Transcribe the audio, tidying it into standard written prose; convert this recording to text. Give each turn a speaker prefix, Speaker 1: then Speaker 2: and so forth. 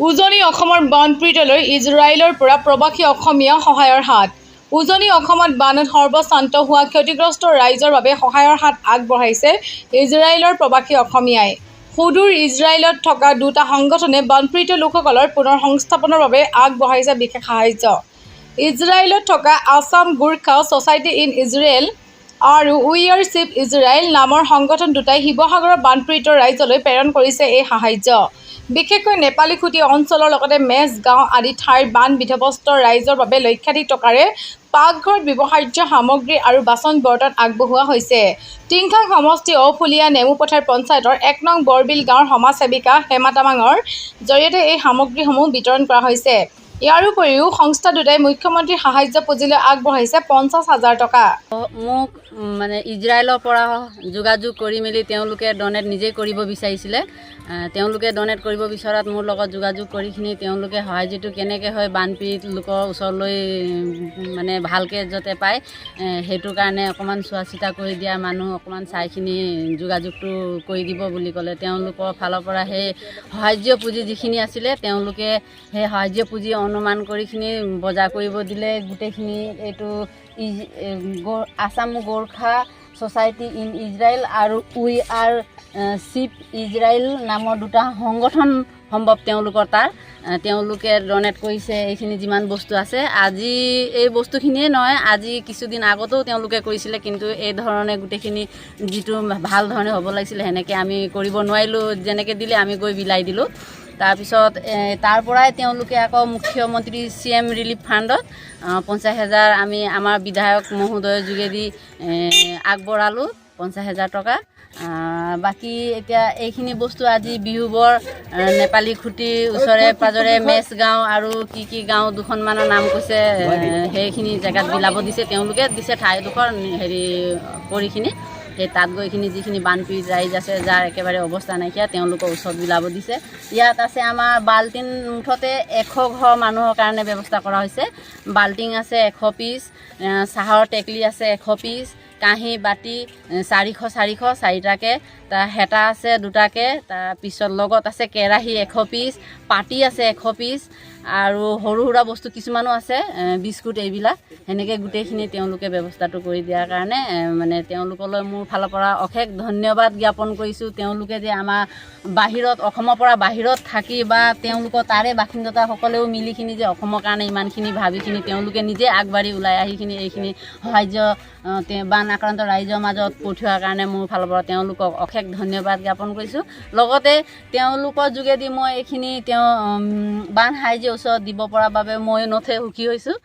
Speaker 1: উজনি অসমৰ বানপীড়িতলৈ ইজৰাইলৰ পৰা প্ৰৱাসী অসমীয়া সহায়ৰ হাত। উজনি অসমত বানত সৰ্বশান্ত হোৱা ক্ষতিগ্ৰস্ত ৰাইজৰ বাবে সহায়ৰ হাত আগবঢ়াইছে ইজৰাইলৰ প্ৰৱাসী অসমীয়াই। সুদূৰ ইজৰাইলত থকা দুটা সংগঠনে বানপীড়িত লোকসকলৰ পুনৰ সংস্থাপনৰ বাবে আগবঢ়াইছে বিশেষ সাহায্য। ইজৰাইলত থকা Assam Gorkha society in Israel আৰু উই আৰ চিভ ইজৰাইল নামৰ সংগঠন দুটাই শিৱসাগৰৰ বানপীড়িত ৰাইজলৈ প্ৰেৰণ কৰিছে এই সাহায্য। বিশেষকৈ নেপালী খুটি অঞ্চলৰ লগতে মেজ গাঁও আদি ঠাইৰ বান বিধ্বস্ত ৰাইজৰ বাবে লক্ষাধিক টকাৰে পাকঘৰত ব্যৱহাৰ্য সামগ্ৰী আৰু বাচন বৰ্তন আগবঢ়োৱা হৈছে। টিংখাং সমষ্টি অফুলীয়া নেমুপথাৰ পঞ্চায়তৰ ১ নং বৰবিল গাঁৱৰ সমাজ সেৱিকা হেমা তামাঙৰ জৰিয়তে এই সামগ্ৰীসমূহ বিতৰণ কৰা হৈছে। ইয়াৰ উপৰিও সংস্থা দুটাই মুখ্যমন্ত্ৰীৰ সাহায্য পুঁজিলৈ আগবঢ়াইছে ৫০,০০০ টকা।
Speaker 2: মোক মানে ইজৰাইলৰ পৰা যোগাযোগ কৰি মেলি তেওঁলোকে ডনেট নিজে কৰিব বিচাৰিছিলে। তেওঁলোকে ডনেট কৰিব বিচৰাত মোৰ লগত যোগাযোগ কৰিখিনি তেওঁলোকে সাহায্যটো কেনেকৈ হয় বানপীড়িত লোকৰ ওচৰলৈ মানে ভালকৈ যাতে পায় সেইটো কাৰণে অকণমান চোৱা চিতা কৰি দিয়া মানুহ অকণমান চাইখিনি যোগাযোগটো কৰি দিব বুলি ক'লে। তেওঁলোকৰ ফালৰ পৰা সেই সাহায্য পুঁজি যিখিনি আছিলে তেওঁলোকে সেই সাহায্য পুঁজি অনুমান কৰিখিনি বজাৰ কৰিব দিলে। গোটেইখিনি এইটো Assam Gorkha society in Israel আৰু উই আৰ চিভ ইজৰাইল নামৰ দুটা সংগঠন সম্ভৱ তেওঁলোকৰ তেওঁলোকে ডনেট কৰিছে এইখিনি যিমান বস্তু আছে। আজি এই বস্তুখিনিয়ে নহয়, আজি কিছুদিন আগতেও তেওঁলোকে কৰিছিলে, কিন্তু এই ধৰণে গোটেইখিনি যিটো ভাল ধৰণে হ'ব লাগিছিলে সেনেকৈ আমি কৰিব নোৱাৰিলোঁ। যেনেকৈ দিলে আমি গৈ বিলাই দিলোঁ। তাৰপিছত তাৰ পৰাই তেওঁলোকে আকৌ মুখ্যমন্ত্ৰী CM ৰিলিফ ফাণ্ডত ৫০,০০০ আমি আমাৰ বিধায়ক মহোদয়ৰ যোগেদি আগবঢ়ালোঁ ৫০,০০০ টকা। বাকী এতিয়া এইখিনি বস্তু আজি বিহুবৰ নেপালী খুটি ওচৰে পাজৰে মেচ গাঁও আৰু কি গাঁও দুখনমানৰ নাম কৈছে সেইখিনি জেগাত বিলাব দিছে। তেওঁলোকে দিছে ঠাইডোখৰ কৰিখিনি সেই তাত গৈখিনি যিখিনি বানপীড়িত ৰাইজ আছে যাৰ একেবাৰে অৱস্থা নাইকিয়া তেওঁলোকৰ ওচৰত বিলাব দিছে। ইয়াত আছে আমাৰ বাল্টিং মুঠতে 100 ঘৰ মানুহৰ কাৰণে ব্যৱস্থা কৰা হৈছে। বাল্টিং আছে 100 পিচ, চাহৰ টেকলি আছে 100 পিচ, কাঁহী বাতি 400 চাৰিটাকৈ, তাৰ হেতা আছে 2টাকৈ, তাৰপিছত লগত আছে কেৰাহী 100 পিচ, পাতি আছে 100 পিচ আৰু সৰু সুৰা বস্তু কিছুমানো আছে বিস্কুট এইবিলাক। সেনেকৈ গোটেইখিনি তেওঁলোকে ব্যৱস্থাটো কৰি দিয়াৰ কাৰণে মানে তেওঁলোকলৈ মোৰ ফালৰ পৰা অশেষ ধন্যবাদ জ্ঞাপন কৰিছোঁ। তেওঁলোকে যে আমাৰ বাহিৰত অসমৰ পৰা বাহিৰত থাকি বা তেওঁলোকৰ তাৰে বাসিন্দাসকলেও মিলিখিনি যে অসমৰ কাৰণে ইমানখিনি ভাবিখিনি তেওঁলোকে নিজে আগবাঢ়ি ওলাই আহিখিনি এইখিনি সাহায্য বান আক্ৰান্ত ৰাইজৰ মাজত পঠিওৱাৰ কাৰণে মোৰ ফালৰ পৰা তেওঁলোকক অশেষ ধন্যবাদ জ্ঞাপন কৰিছোঁ। লগতে তেওঁলোকৰ যোগেদি মই এইখিনি বান সাহায্যৰ ওচৰত দিব পৰাৰ বাবে মই নথৈ সুখী হৈছোঁ।